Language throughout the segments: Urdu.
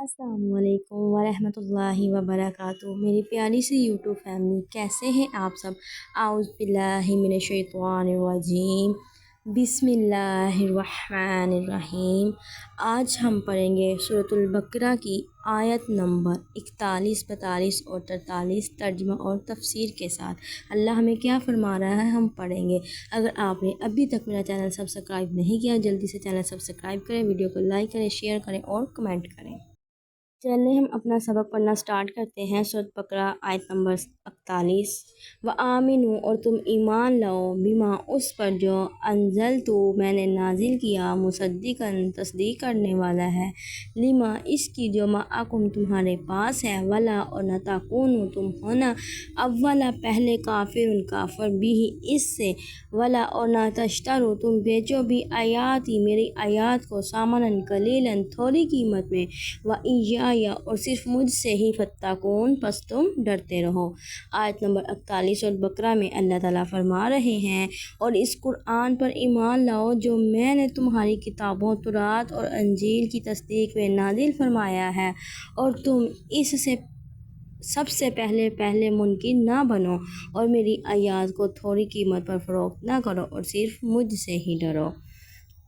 السلام علیکم ورحمۃ اللہ وبرکاتہ، میری پیاری سی یوٹیوب فیملی، کیسے ہیں آپ سب؟ اعوذ باللہ من الشیطان الرجیم، بسم اللہ الرحمن الرحیم۔ آج ہم پڑھیں گے سورۃ البقرہ کی آیت نمبر 41، 42 اور 43 ترجمہ اور تفسیر کے ساتھ۔ اللہ ہمیں کیا فرما رہا ہے ہم پڑھیں گے۔ اگر آپ نے ابھی تک میرا چینل سبسکرائب نہیں کیا، جلدی سے چینل سبسکرائب کریں، ویڈیو کو لائک کریں، شیئر کریں اور کمنٹ کریں۔ چلیں ہم اپنا سبق پڑھنا سٹارٹ کرتے ہیں۔ سورۃ بقرہ آیت نمبر 41۔ وَآمِنُوا، اور تم ایمان لاؤ، بِمَا، اس پر جو انزلتُ، میں نے نازل کیا، مصدقاً، تصدیق کرنے والا ہے، لما، اس کی جو معکم، تمہارے پاس ہے، ولا، اور نہ تکونوا، تم ہونا، اولا، پہلے، کافر بھی، اس سے، ولا، اور نہ تشتروا، تم بیچو بھی، آیاتی، میری آیات کو، ثمناً قلیلاً، تھوڑی قیمت میں، وَإِيَّايَ، اور صرف مجھ سے ہی، فَاتَّقُونَ، پس تم ڈرتے رہو۔ آیت نمبر 41 اور بقرہ میں اللہ تعالیٰ فرما رہے ہیں، اور اس قرآن پر ایمان لاؤ جو میں نے تمہاری کتابوں توراۃ اور انجیل کی تصدیق میں نازل فرمایا ہے، اور تم اس سے سب سے پہلے منکر نہ بنو، اور میری آیات کو تھوڑی قیمت پر فروخت نہ کرو، اور صرف مجھ سے ہی ڈرو۔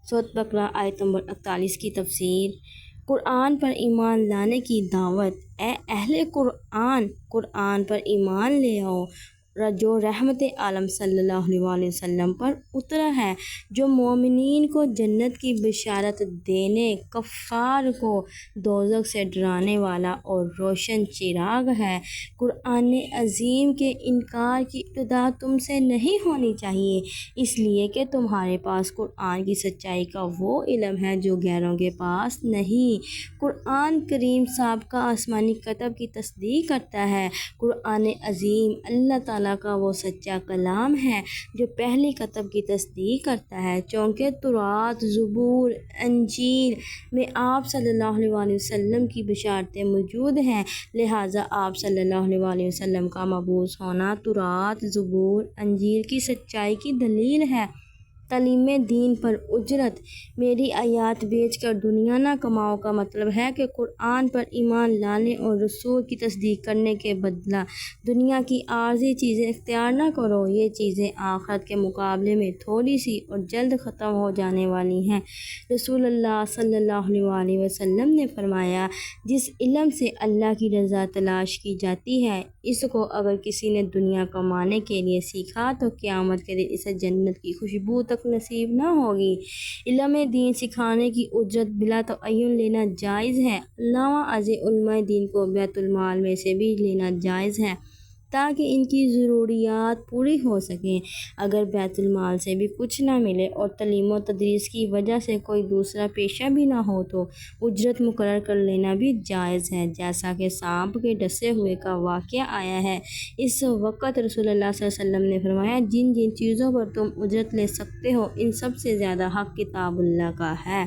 سورۃ بقرہ آیت نمبر 41 کی تفسیر۔ قرآن پر ایمان لانے کی دعوت۔ اے اہل قرآن، قرآن پر ایمان لے آؤ، جو رحمت عالم صلی اللہ علیہ وسلم پر اترا ہے، جو مومنین کو جنت کی بشارت دینے، کفار کو دوزخ سے ڈرانے والا اور روشن چراغ ہے۔ قرآن عظیم کے انکار کی ابتدا تم سے نہیں ہونی چاہیے، اس لیے کہ تمہارے پاس قرآن کی سچائی کا وہ علم ہے جو غیروں کے پاس نہیں۔ قرآن کریم سابقہ آسمانی کتب کی تصدیق کرتا ہے۔ قرآن عظیم اللہ تعالیٰ کا وہ سچا کلام ہے جو پہلی کتب کی تصدیق کرتا ہے، چونکہ توراۃ، زبور، انجیل میں آپ صلی اللہ علیہ وسلم کی بشارتیں موجود ہیں، لہٰذا آپ صلی اللہ علیہ وسلم کا مبعوث ہونا توراۃ، زبور، انجیل کی سچائی کی دلیل ہے۔ تعلیم دین پر اجرت۔ میری آیات بیچ کر دنیا نہ کماؤ کا مطلب ہے کہ قرآن پر ایمان لانے اور رسول کی تصدیق کرنے کے بدلہ دنیا کی عارضی چیزیں اختیار نہ کرو، یہ چیزیں آخرت کے مقابلے میں تھوڑی سی اور جلد ختم ہو جانے والی ہیں۔ رسول اللہ صلی اللہ علیہ وسلم نے فرمایا، جس علم سے اللہ کی رضا تلاش کی جاتی ہے، اس کو اگر کسی نے دنیا کمانے کے لیے سیکھا تو قیامت کے دن اسے جنت کی خوشبو تک نصیب نہ ہوگی۔ علم دین سکھانے کی اجرت بلا تعین لینا جائز ہے، علاوہ ازیں علماء دین کو بیت المال میں سے بھی لینا جائز ہے تاکہ ان کی ضروریات پوری ہو سکیں۔ اگر بیت المال سے بھی کچھ نہ ملے اور تعلیم و تدریس کی وجہ سے کوئی دوسرا پیشہ بھی نہ ہو تو اجرت مقرر کر لینا بھی جائز ہے، جیسا کہ سانپ کے ڈسے ہوئے کا واقعہ آیا ہے۔ اس وقت رسول اللہ صلی اللہ علیہ وسلم نے فرمایا، جن جن چیزوں پر تم اجرت لے سکتے ہو، ان سب سے زیادہ حق کتاب اللہ کا ہے۔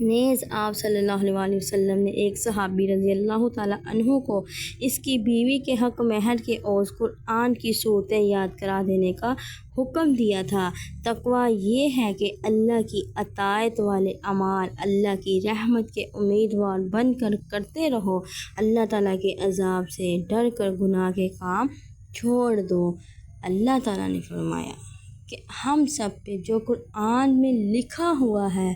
نیز آپ صلی اللہ علیہ وسلم نے ایک صحابی رضی اللہ تعالیٰ عنہ کو اس کی بیوی کے حق مہر کے عوض قرآن کی صورتیں یاد کرا دینے کا حکم دیا تھا۔ تقویٰ یہ ہے کہ اللہ کی اطاعت والے اعمال، اللہ کی رحمت کے امیدوار بن کر کرتے رہو، اللہ تعالیٰ کے عذاب سے ڈر کر گناہ کے کام چھوڑ دو۔ اللہ تعالیٰ نے فرمایا کہ ہم سب پہ جو قرآن میں لکھا ہوا ہے،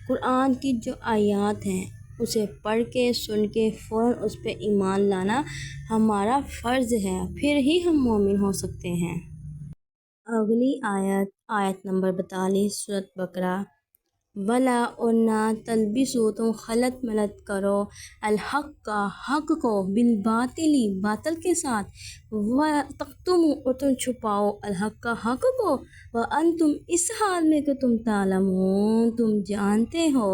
قرآن کی جو آیات ہیں، اسے پڑھ کے، سن کے فوراً اس پہ ایمان لانا ہمارا فرض ہے، پھر ہی ہم مومن ہو سکتے ہیں۔ اگلی آیت نمبر 42 سورۃ بقرہ۔ ولا، اور نہ تلبسوا، تم خلط ملط کرو، الحق کا، حق کو، بالباطل، باطل کے ساتھ، وتکتموا، اور تم چھپاؤ، الحق کا، حق کو، وانتم، اس حال میں کہ تم تعلمون، تم جانتے ہو،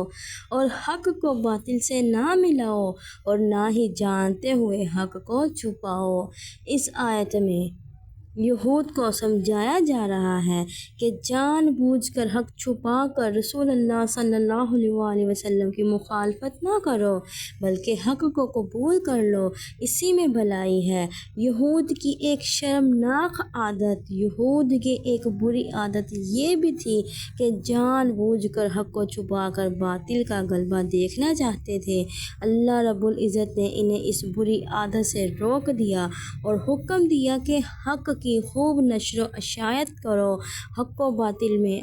اور حق کو باطل سے نہ ملاؤ اور نہ ہی جانتے ہوئے حق کو چھپاؤ۔ اس آیت میں یہود کو سمجھایا جا رہا ہے کہ جان بوجھ کر حق چھپا کر رسول اللہ صلی اللہ علیہ وسلم کی مخالفت نہ کرو، بلکہ حق کو قبول کر لو، اسی میں بھلائی ہے۔ یہود کی ایک شرمناک عادت، یہود کی ایک بری عادت یہ بھی تھی کہ جان بوجھ کر حق کو چھپا کر باطل کا غلبہ دیکھنا چاہتے تھے۔ اللہ رب العزت نے انہیں اس بری عادت سے روک دیا اور حکم دیا کہ حق کی خوب نشر و اشاعت کرو، حق و باطل میں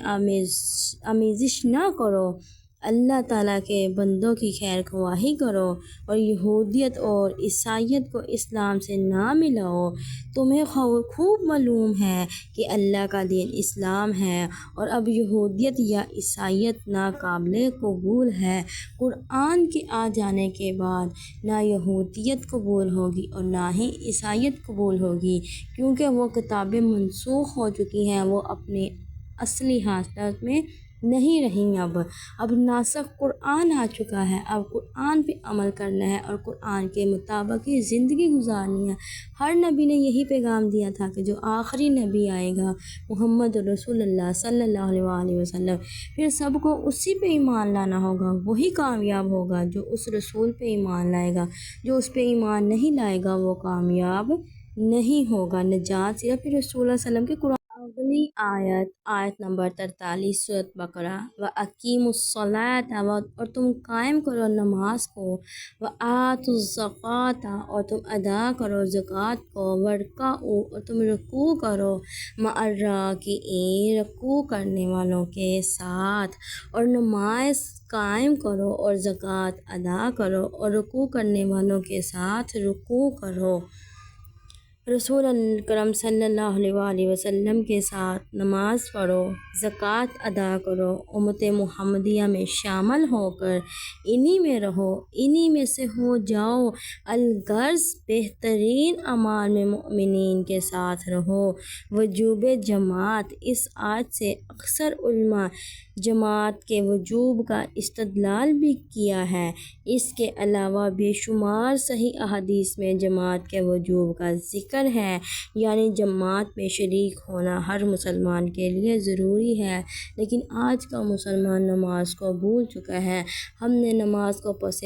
آمیزش نہ کرو، اللہ تعالیٰ کے بندوں کی خیر خواہی کرو اور یہودیت اور عیسائیت کو اسلام سے نہ ملاؤ۔ تمہیں خوب معلوم ہے کہ اللہ کا دین اسلام ہے اور اب یہودیت یا عیسائیت ناقابل قبول ہے۔ قرآن کے آ جانے کے بعد نہ یہودیت قبول ہوگی اور نہ ہی عیسائیت قبول ہوگی، کیونکہ وہ کتابیں منسوخ ہو چکی ہیں، وہ اپنی اصلی حالت میں نہیں رہیں۔ اب ناسخ قرآن آ چکا ہے، اب قرآن پہ عمل کرنا ہے اور قرآن کے مطابق ہی زندگی گزارنی ہے۔ ہر نبی نے یہی پیغام دیا تھا کہ جو آخری نبی آئے گا محمد رسول اللہ صلی اللہ علیہ وسلم، پھر سب کو اسی پہ ایمان لانا ہوگا، وہی کامیاب ہوگا جو اس رسول پہ ایمان لائے گا۔ جو اس پہ ایمان نہیں لائے گا وہ کامیاب نہیں ہوگا۔ نجات صرف رسول اللہ صلی اللہ علیہ وسلم کے قرآن۔ اگلی آیت نمبر 43 سورۃ بقرہ، وَأَقِیمُوا الصَّلَاةَ، اور تم قائم کرو نماز کو، وَآتُوا الزَّکَاةَ، اور تم ادا کرو زکوٰۃ کو، وَارْکَعُوا، اور تم رکوع کرو، مع الراکعین، رکوع کرنے والوں کے ساتھ، اور نماز قائم کرو اور زکوٰۃ ادا کرو اور رکوع کرنے والوں کے ساتھ رکوع کرو۔ رسول اکرم صلی اللہ علیہ وسلم کے ساتھ نماز پڑھو، زکوٰۃ ادا کرو، امت محمدیہ میں شامل ہو کر انہی میں رہو، انہی میں سے ہو جاؤ۔ الغرض بہترین اعمال میں مومنین کے ساتھ رہو۔ وجوب جماعت، اس آیت سے اکثر علماء جماعت کے وجوب کا استدلال بھی کیا ہے۔ اس کے علاوہ بے شمار صحیح احادیث میں جماعت کے وجوب کا ذکر ہے، یعنی جماعت میں شریک ہونا ہر مسلمان کے لیے ضروری ہے۔ لیکن آج کا مسلمان نماز کو بھول چکا ہے۔ ہم نے نماز کو پس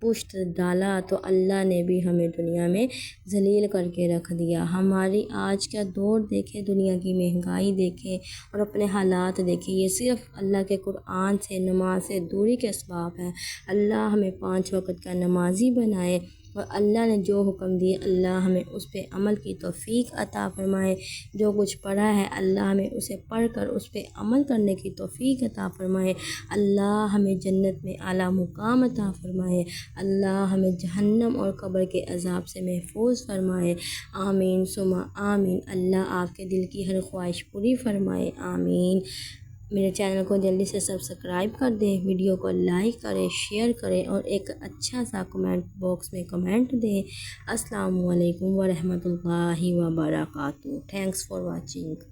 پشت ڈالا تو اللہ نے بھی ہمیں دنیا میں ذلیل کر کے رکھ دیا۔ ہماری آج کا دور دیکھیں، دنیا کی مہنگائی دیکھیں اور اپنے حالات دیکھیں، یہ صرف اللہ کے قرآن سے، نماز سے دوری کے اسباب ہیں۔ اللہ ہمیں 5 وقت کا نمازی بنائے اور اللہ نے جو حکم دیے اللہ ہمیں اس پہ عمل کی توفیق عطا فرمائے۔ جو کچھ پڑھا ہے اللہ ہمیں اسے پڑھ کر اس پہ عمل کرنے کی توفیق عطا فرمائے۔ اللہ ہمیں جنت میں اعلیٰ مقام عطا فرمائے۔ اللہ ہمیں جہنم اور قبر کے عذاب سے محفوظ فرمائے۔ آمین ثم آمین۔ اللہ آپ کے دل کی ہر خواہش پوری فرمائے۔ آمین۔ میرے چینل کو جلدی سے سبسکرائب کر دیں، ویڈیو کو لائک کریں، شیئر کریں اور ایک اچھا سا کمنٹ باکس میں کمنٹ دیں۔ السلام علیکم ورحمۃ اللہ وبرکاتہ۔ Thanks for watching.